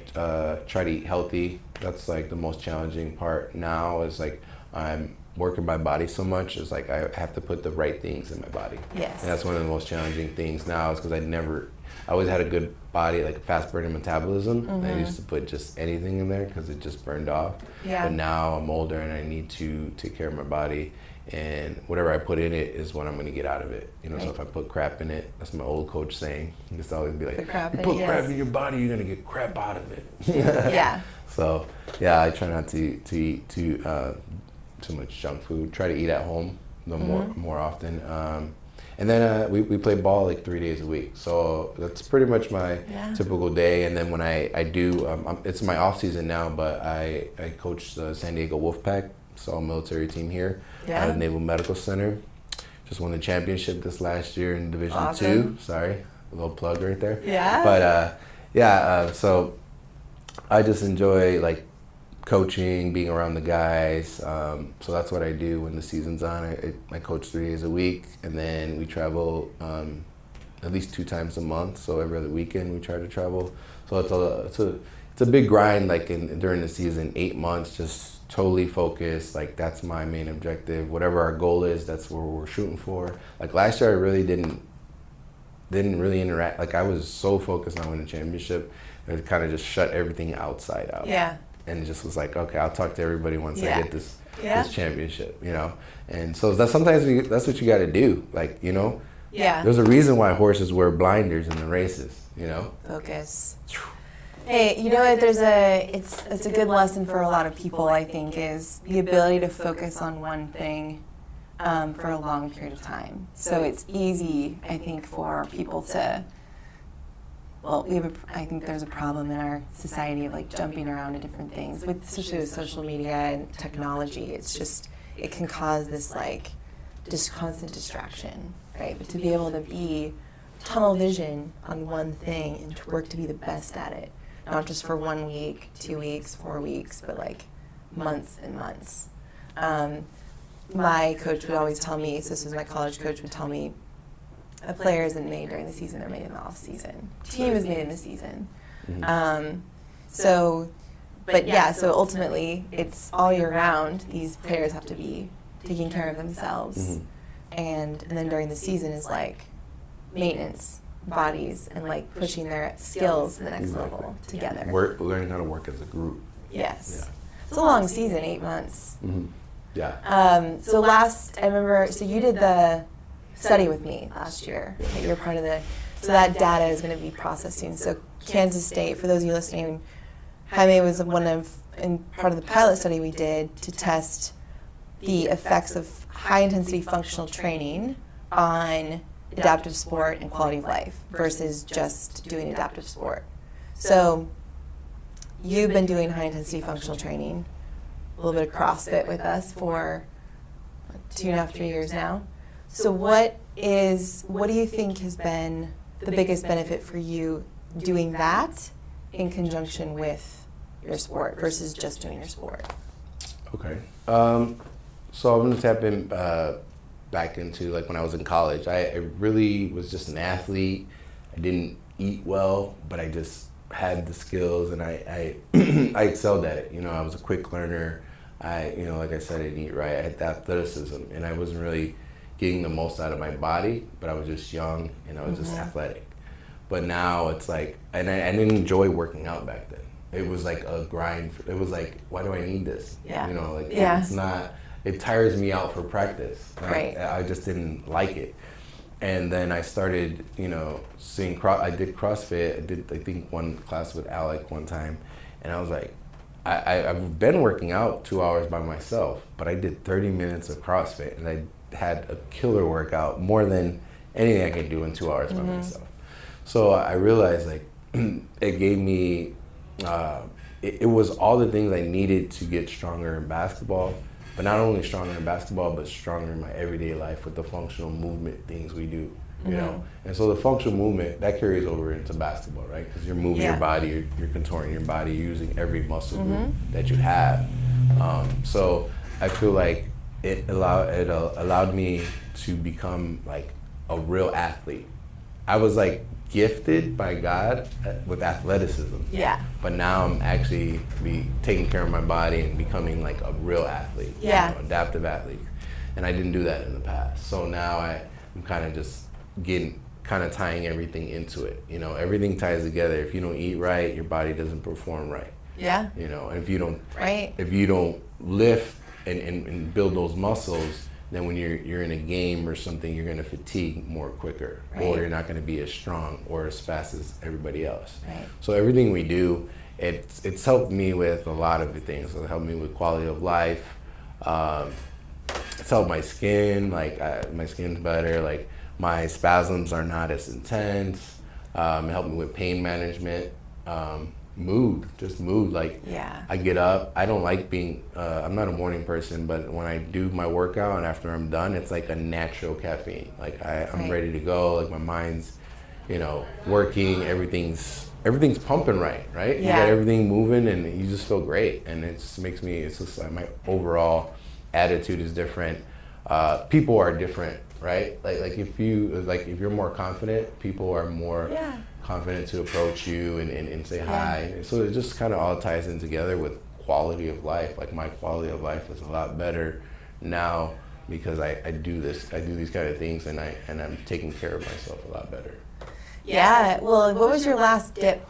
try to eat healthy. That's like the most challenging part now, is like I'm working my body so much. It's like I have to put the right things in my body. Yes. And that's one of the most challenging things now, is because I always had a good body, like a fast burning metabolism. And I used to put just anything in there because it just burned off. Yeah. But now I'm older and I need to take care of my body. And whatever I put in it is what I'm going to get out of it. You know, so if I put crap in it, that's my old coach saying. He used to always be like, you put crap in your body, you're going to get crap out of it. Yeah. So, yeah, I try not to eat too much junk food. Try to eat at home more often. And then we play ball like 3 days a week. So that's pretty much my typical day. And then when I do, it's my off season now, but I coach the San Diego Wolfpack. It's all military team here at the Naval Medical Center. Just won the championship this last year in Division 2. Sorry, a little plug right there. Yeah. But so I just enjoy, like, coaching, being around the guys. So that's what I do when the season's on. I coach 3 days a week, and then we travel at least 2 times a month. So every other weekend we try to travel. So it's a big grind, like during the season, 8 months, just totally focused. Like, that's my main objective. Whatever our goal is, that's what we're shooting for. Like, last year I really didn't really interact. Like, I was so focused on winning a championship, it kind of just shut everything outside out. Yeah. And it just was like, okay, I'll talk to everybody once I get this championship, you know? And so that's sometimes that's what you got to do. Like, you know? Yeah. There's a reason why horses wear blinders in the races, you know? Focus. Hey, you know what? It's a good lesson for a lot of people, I think, is the ability to focus on one thing for a long period of time. So it's easy, I think, for people to, well, I think there's a problem in our society of, like, jumping around to different things, especially with social media and technology. It's just, it can cause this, like, just constant distraction, right? But to be able to be tunnel vision on one thing and to work to be the best at it. Not just for 1 week, 2 weeks, 4 weeks, but like months and months. My coach would always tell me, so this was my college coach, would tell me, a player isn't made during the season, they're made in the off season. Team is made in the season. So But yeah, so ultimately, it's all year round. These players have to be taking care of themselves, and then during the season is like maintenance bodies and like pushing their skills to the next level together. Learning how to work as a group. Yes, it's a long season, 8 months. Yeah. So I remember. So you did the study with me last year. You're part of so that data is going to be processed soon. So Kansas State, for those of you listening, Jaime was part of the pilot study we did to test the effects of high-intensity functional training on adaptive sport and quality of life versus just doing adaptive sport. So you've been doing high-intensity functional training, a little bit of CrossFit with us for 2.5, 3 years now. So what do you think has been the biggest benefit for you doing that in conjunction with your sport versus just doing your sport? Okay. So I'm going to tap in back into like when I was in college. I really was just an athlete. I didn't eat well, but I just had the skills and I I excelled at it. I was a quick learner. Like I said, I didn't eat right. I had the athleticism and I wasn't really getting the most out of my body, but I was just young and I was just athletic. But now it's like, and I didn't enjoy working out back then. It was like a grind. It was like, why do I need this? Yeah. It's not. It tires me out for practice. Right. I just didn't like it. And then I started, seeing I did CrossFit. I did, I think, one class with Alec one time. And I was like, I've been working out 2 hours by myself, but I did 30 minutes of CrossFit. And I had a killer workout, more than anything I could do in 2 hours by myself. So I realized, like, it gave me, it was all the things I needed to get stronger in basketball. But not only stronger in basketball, but stronger in my everyday life with the functional movement things we do, And so the functional movement, that carries over into basketball, right? Because you're moving your body, you're contorting your body, you're using every muscle group that you have. So I feel like it allowed me to become like a real athlete. I was like gifted by God with athleticism. Yeah. But now I'm actually taking care of my body and becoming like a real athlete. Yeah. Adaptive athlete. And I didn't do that in the past. So now I'm kind of just tying everything into it. Everything ties together. If you don't eat right, your body doesn't perform right. Yeah. And if you don't lift and build those muscles, then when you're in a game or something, you're going to fatigue more quicker, or you're not going to be as strong or as fast as everybody else. Right. So everything we do, it's helped me with a lot of the things. It helped me with quality of life. It's helped my skin, my skin's better. Like my spasms are not as intense. It helped me with pain management. Mood. Like, I get up. I don't like being, I'm not a morning person, but when I do my workout and after I'm done, it's like a natural caffeine. Like I'm ready to go. Like my mind's, working. Everything's pumping right? Yeah. You got everything moving and you just feel great. And it just makes me, it's just like my overall attitude is different. People are different, right? Like if you're more confident, people are more confident to approach you and say hi. So it just kind of all ties in together with quality of life. Like my quality of life is a lot better now because I do these kind of things and I'm taking care of myself a lot better. Yeah. Well, what was your last dip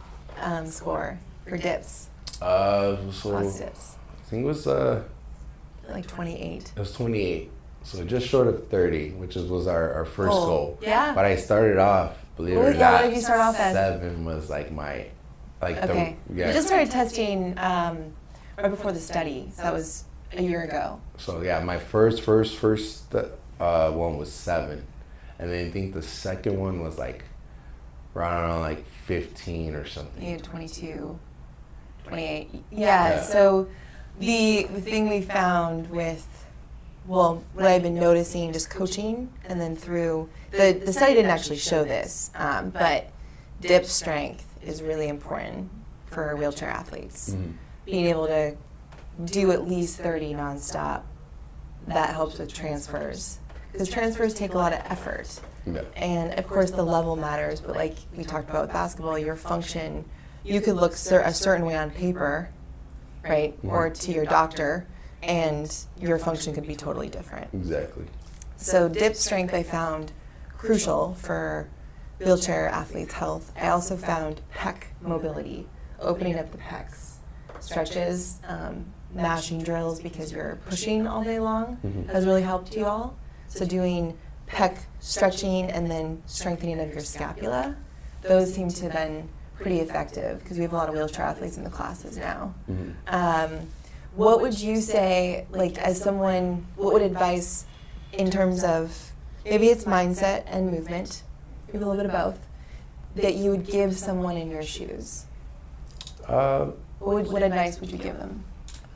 score for dips? Last dips. I think it was like 28. It was 28. So just short of 30, which was our first goal. Yeah. But I started off, believe it or what not, did you start off as? 7 was like my, Okay. We just started testing right before the study. So that was a year ago. So yeah, my first one was 7. And then I think the second one was like around like 15 or something. Yeah, 22, 28. Yeah. So the thing we found with, what I've been noticing just coaching and then through, the study didn't actually show this, but dip strength is really important for wheelchair athletes. Mm-hmm. Being able to do at least 30 nonstop, that helps with transfers. Because transfers take a lot of effort. Yeah. And of course the level matters, but like we talked about with basketball, your function, you could look a certain way on paper, right? Or to your doctor, and your function could be totally different. Exactly. So dip strength I found crucial for wheelchair athletes' health. I also found pec mobility, opening up the pecs, stretches, mashing drills because you're pushing all day long has really helped you all. So doing pec stretching and then strengthening of your scapula, those seem to have been pretty effective because we have a lot of wheelchair athletes in the classes now. What would you say, like as someone, what would advice in terms of, maybe it's mindset and movement, maybe a little bit of both, that you would give someone in your shoes? What advice would you give them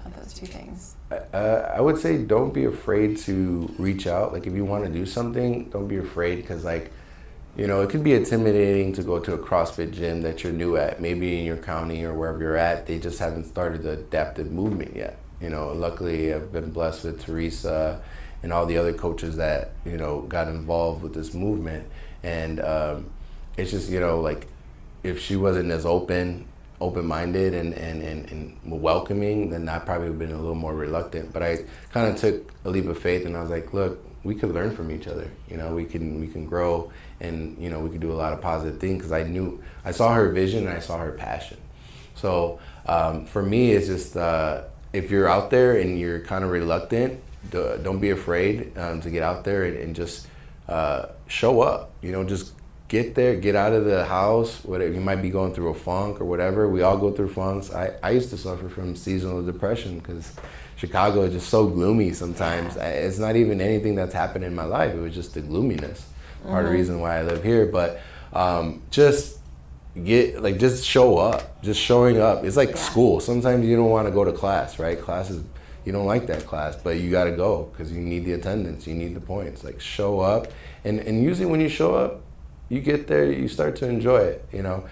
of those two things? I would say don't be afraid to reach out. Like if you want to do something, don't be afraid because like, you know, it could be intimidating to go to a CrossFit gym that you're new at. Maybe in your county or wherever you're at, they just haven't started the adaptive movement yet. You know, luckily I've been blessed with Teresa and all the other coaches that, you know, got involved with this movement. And it's just, you know, like if she wasn't as open-minded and welcoming, then I probably would have been a little more reluctant. But I kind of took a leap of faith and I was like, look, we could learn from each other. You know, we can grow and, you know, we could do a lot of positive things because I saw her vision and I saw her passion. So for me, it's just if you're out there and you're kind of reluctant, don't be afraid to get out there and just show up. You know, just get there, get out of the house. Whatever, you might be going through a funk or whatever. We all go through funks. I used to suffer from seasonal depression because Chicago is just so gloomy sometimes. It's not even anything that's happened in my life. It was just the gloominess. Part of the reason why I live here. But just show up. Just showing up. It's like school. Sometimes you don't want to go to class, right? Classes, you don't like that class, but you got to go because you need the attendance. You need the points. Like show up. And usually when you show up, you get there, you start to enjoy it, you know.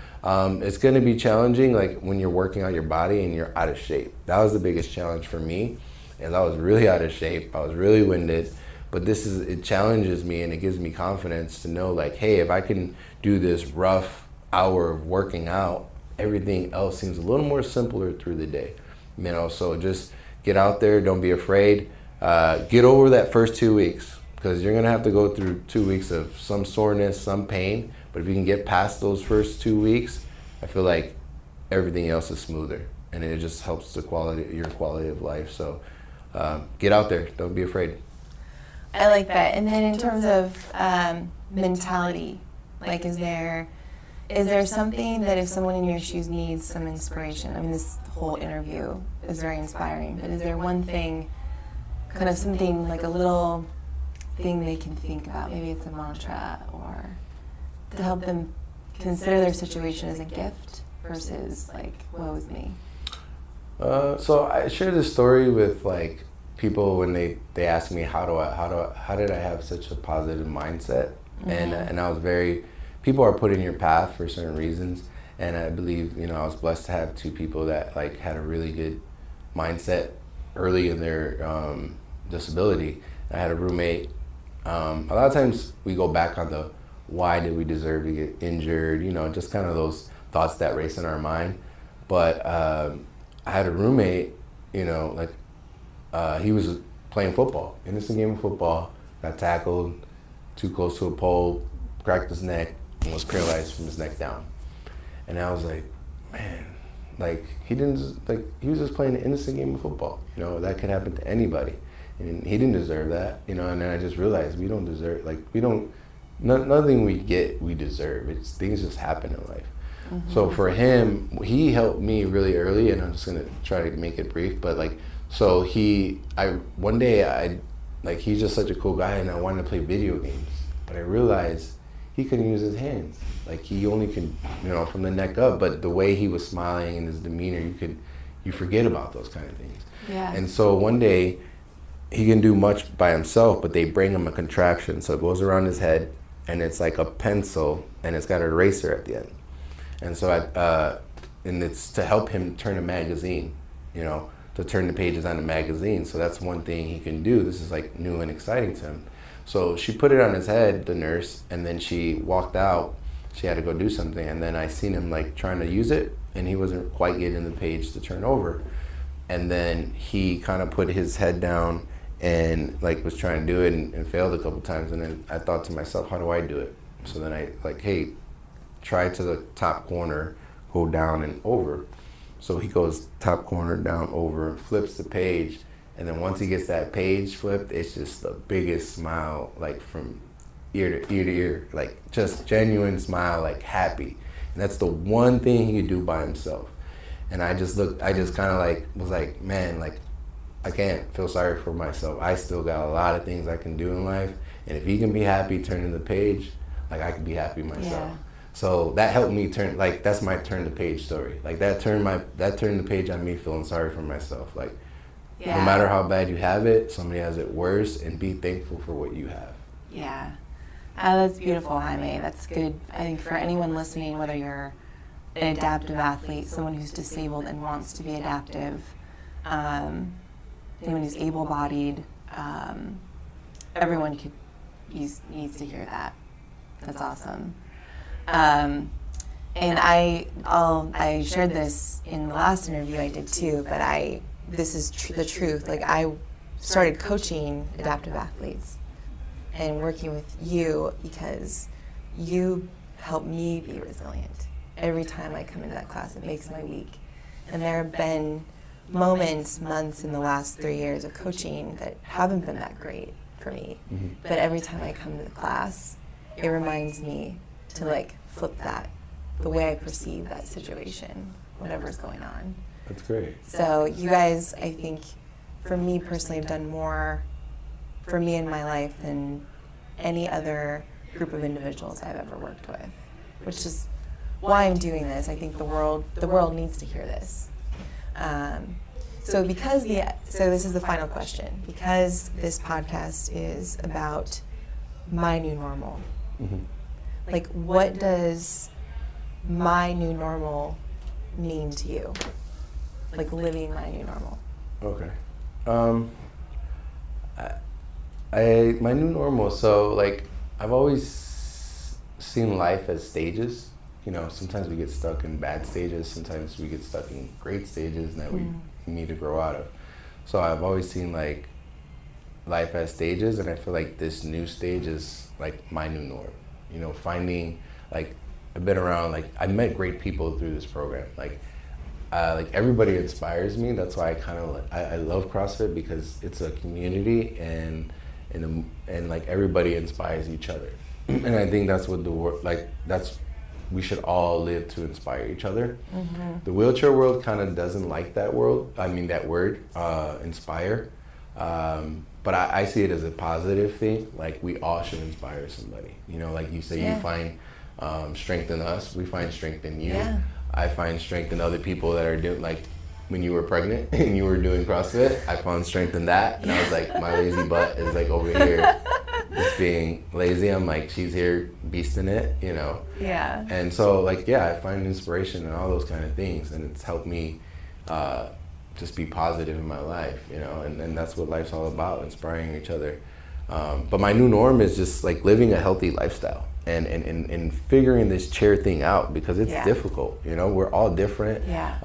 It's going to be challenging, like when you're working out your body and you're out of shape. That was the biggest challenge for me, is I was really out of shape. I was really winded, but it challenges me and it gives me confidence to know, like, hey, if I can do this rough hour of working out, everything else seems a little more simpler through the day, you know. So just get out there, don't be afraid. Get over that first 2 weeks. Because you're gonna have to go through 2 weeks of some soreness, some pain. But if you can get past those first 2 weeks, I feel like everything else is smoother, and it just helps your quality of life. So get out there, don't be afraid. I like that. And then in terms of mentality, like is there something that if someone in your shoes needs some inspiration? I mean, this whole interview is very inspiring, but is there one thing, kind of something like a little thing they can think about, maybe it's a mantra, or to help them consider their situation as a gift versus like, woe is me? So I share this story with like people when they ask me how did I have such a positive mindset, and I was people are put in your path for certain reasons, and I believe, you know, I was blessed to have two people that like had a really good mindset early in their disability. I had a roommate. A lot of times we go back on the why did we deserve to get injured, you know, just kind of those thoughts that race in our mind. But I had a roommate, you know, like he was playing football, innocent game of football, got tackled, too close to a pole, cracked his neck, and was paralyzed from his neck down. And I was like, man, like he was just playing an innocent game of football, you know, that could happen to anybody. And he didn't deserve that, you know, and then I just realized we don't deserve, like nothing we get, we deserve. Things just happen in life. So for him, he helped me really early, and I'm just gonna try to make it brief, but like, so one day he's just such a cool guy and I wanted to play video games, but I realized he couldn't use his hands. Like he only could, you know, from the neck up, but the way he was smiling and his demeanor, you forget about those kind of things. Yeah. And so one day, he can do much by himself, but they bring him a contraption. So it goes around his head, and it's like a pencil, and it's got an eraser at the end. And so and it's to help him turn a magazine, you know, to turn the pages on a magazine. So that's one thing he can do. This is like new and exciting to him. So she put it on his head, the nurse, and then she walked out. She had to go do something, and then I seen him like trying to use it, and he wasn't quite getting the page to turn over. and then he kind of put his head down and like was trying to do it and failed a couple times. And then I thought to myself, how do I do it? So then I like, hey, try to the top corner, go down and over. So he goes top corner, down, over, flips the page. And then once he gets that page flipped, it's just the biggest smile, like from ear to ear, like just genuine smile, like happy. And that's the one thing he could do by himself. And I just kind of like, was like, man, like I can't feel sorry for myself. I still got a lot of things I can do in life. And if he can be happy turning the page, like I can be happy myself. Yeah. So that helped me turn, like that's my turn the page story. Like that turned the page on me feeling sorry for myself. Like no matter how bad you have it, somebody has it worse, and be thankful for what you have. Yeah. That's beautiful, Jaime. That's good. I think for anyone listening, whether you're an adaptive athlete, someone who's disabled and wants to be adaptive, anyone who's able-bodied, everyone needs to hear that. That's awesome. And I shared this in the last interview I did too, but this is the truth. Like I started coaching adaptive athletes and working with you because you help me be resilient. Every time I come into that class, it makes my week. And there have been months in the last 3 years of coaching that haven't been that great for me. Mm-hmm. But every time I come to the class, it reminds me to like flip that, the way I perceive that situation, whatever's going on. That's great. So you guys, I think, for me personally, have done more for me in my life than any other group of individuals I've ever worked with, which is why I'm doing this. I think the world needs to hear this. So this is the final question. Because this podcast is about my new normal, mm-hmm. Like what does my new normal mean to you? Like living my new normal. Okay. My new normal, so like I've always seen life as stages. You know, sometimes we get stuck in bad stages, sometimes we get stuck in great stages that we need to grow out of. So I've always seen like life as stages, and I feel like this new stage is like my new norm. You know, finding like I've been around, like I met great people through this program. Like everybody inspires me. That's why I love CrossFit, because it's a community and like everybody inspires each other. And I think that's what we should all live to inspire each other. Mm-hmm. The wheelchair world kind of doesn't like that word, inspire. But I see it as a positive thing. Like we all should inspire somebody. You know, like you say, You find strength in us. We find strength in you. Yeah. I find strength in other people that are doing, like when you were pregnant and you were doing CrossFit, I found strength in that. And I was like, my lazy butt is like over here just being lazy. I'm like, she's here beasting it, you know? Yeah. And so like, I find inspiration in all those kind of things. And it's helped me just be positive in my life, you know? And that's what life's all about, inspiring each other. But my new norm is just like living a healthy lifestyle. And figuring this chair thing out, because it's difficult. You know, we're all different. Yeah.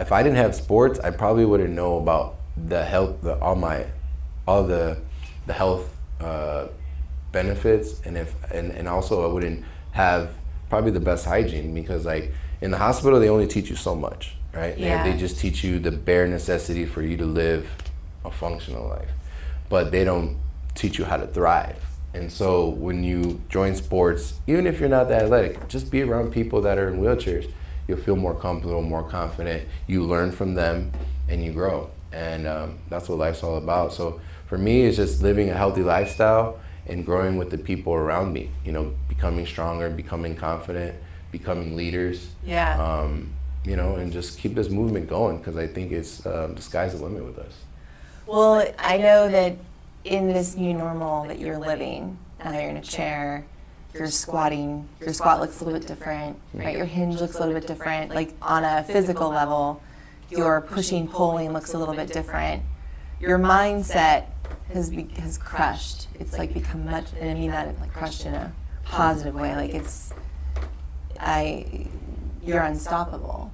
If I didn't have sports, I probably wouldn't know about the health, all the health benefits, and also I wouldn't have probably the best hygiene, because like in the hospital they only teach you so much, right? Yeah. They just teach you the bare necessity for you to live a functional life, but they don't teach you how to thrive. And so when you join sports, even if you're not that athletic, just be around people that are in wheelchairs. You'll feel more comfortable, more confident. You learn from them and you grow. And that's what life's all about. So for me, it's just living a healthy lifestyle and growing with the people around me. You know, becoming stronger, becoming confident, becoming leaders. Yeah. You know, and just keep this movement going, because I think it's the sky's the limit with us. Well, I know that in this new normal that you're living, now you're in a chair, you're squatting, your squat looks a little bit different, right? Your hinge looks a little bit different. Like on a physical level, your pushing, pulling looks a little bit different. Your mindset has crushed. It's like become much, and I mean that like crushed in a positive way. Like you're unstoppable.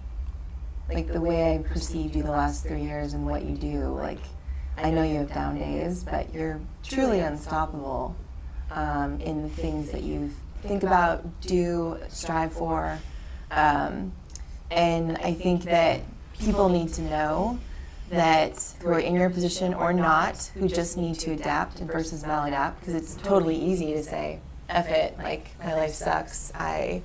like the way I perceived you the last 3 years and what you do, like I know you have down days, but you're truly unstoppable in the things that you think about, do, strive for. And I think that people need to know that who are in your position or not, who just need to adapt and versus maladapt, because it's totally easy to say, F it, like my life sucks, I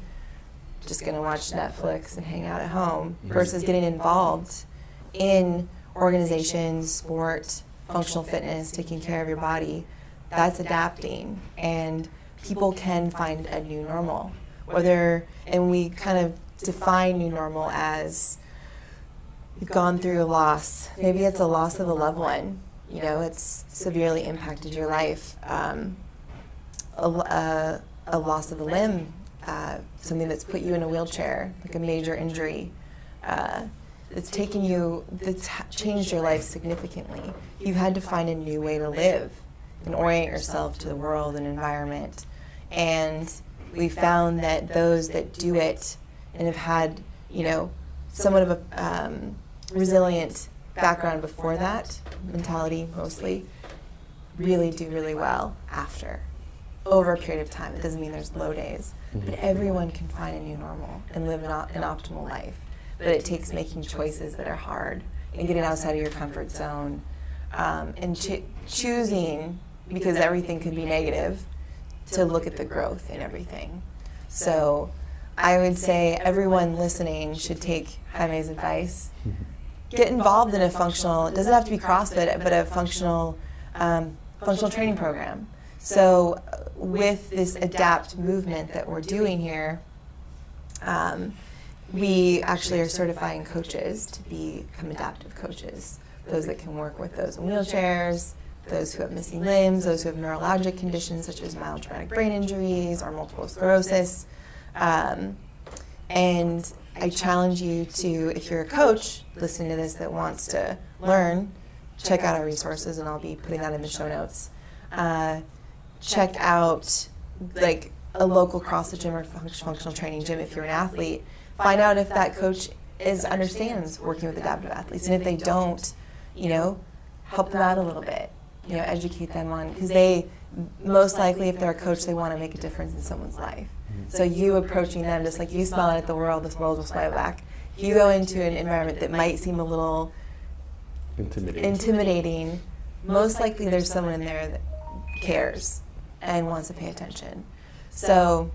just gonna watch Netflix and hang out at home, versus getting involved in organizations, sport, functional fitness, taking care of your body. That's adapting, and people can find a new normal. And we kind of define new normal as you've gone through a loss. Maybe it's a loss of a loved one. It's severely impacted your life. A loss of a limb, something that's put you in a wheelchair, like a major injury. That's changed your life significantly. You've had to find a new way to live and orient yourself to the world and environment. And we found that those that do it and have had, somewhat of a resilient background before that, mentality mostly, really do really well after, over a period of time. It doesn't mean there's low days, but everyone can find a new normal and live an optimal life. But it takes making choices that are hard and getting outside of your comfort zone, and choosing, because everything can be negative, to look at the growth in everything. So I would say everyone listening should take Jaime's advice. Get involved in a functional, it doesn't have to be CrossFit, but a functional training program. So with this ADAPT movement that we're doing here, we actually are certifying coaches to become adaptive coaches, those that can work with those in wheelchairs, those who have missing limbs, those who have neurologic conditions such as mild traumatic brain injuries or multiple sclerosis. And I challenge you to, if you're a coach listening to this that wants to learn, check out our resources, and I'll be putting that in the show notes. Check out like a local CrossFit gym or functional training gym if you're an athlete. Find out if that coach understands working with adaptive athletes, and if they don't, help them out a little bit. Educate them on, because they most likely, if they're a coach, they want to make a difference in someone's life. So you approaching them just like you smile at the world, this world will smile back. If you go into an environment that might seem a little intimidating, most likely there's someone in there that cares and wants to pay attention. So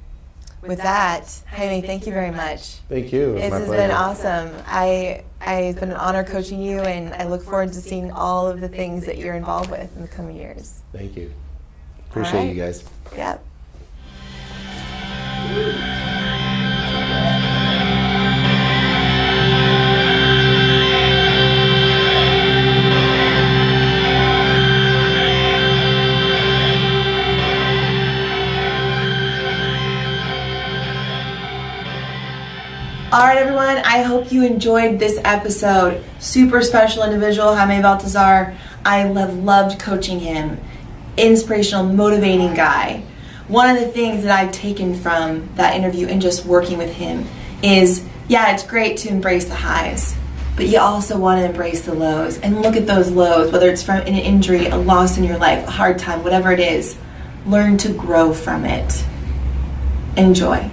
with that, Jaime, thank you very much. Thank you. This has been awesome. It's been an honor coaching you, and I look forward to seeing all of the things that you're involved with in the coming years. Thank you. Appreciate you guys. Yep. All right, everyone, I hope you enjoyed this episode. Super special individual, Jaime Baltazar. I have loved coaching him. Inspirational, motivating guy. One of the things that I've taken from that interview and just working with him is, yeah, it's great to embrace the highs, but you also want to embrace the lows and look at those lows, whether it's from an injury, a loss in your life, a hard time, whatever it is. Learn to grow from it. Enjoy.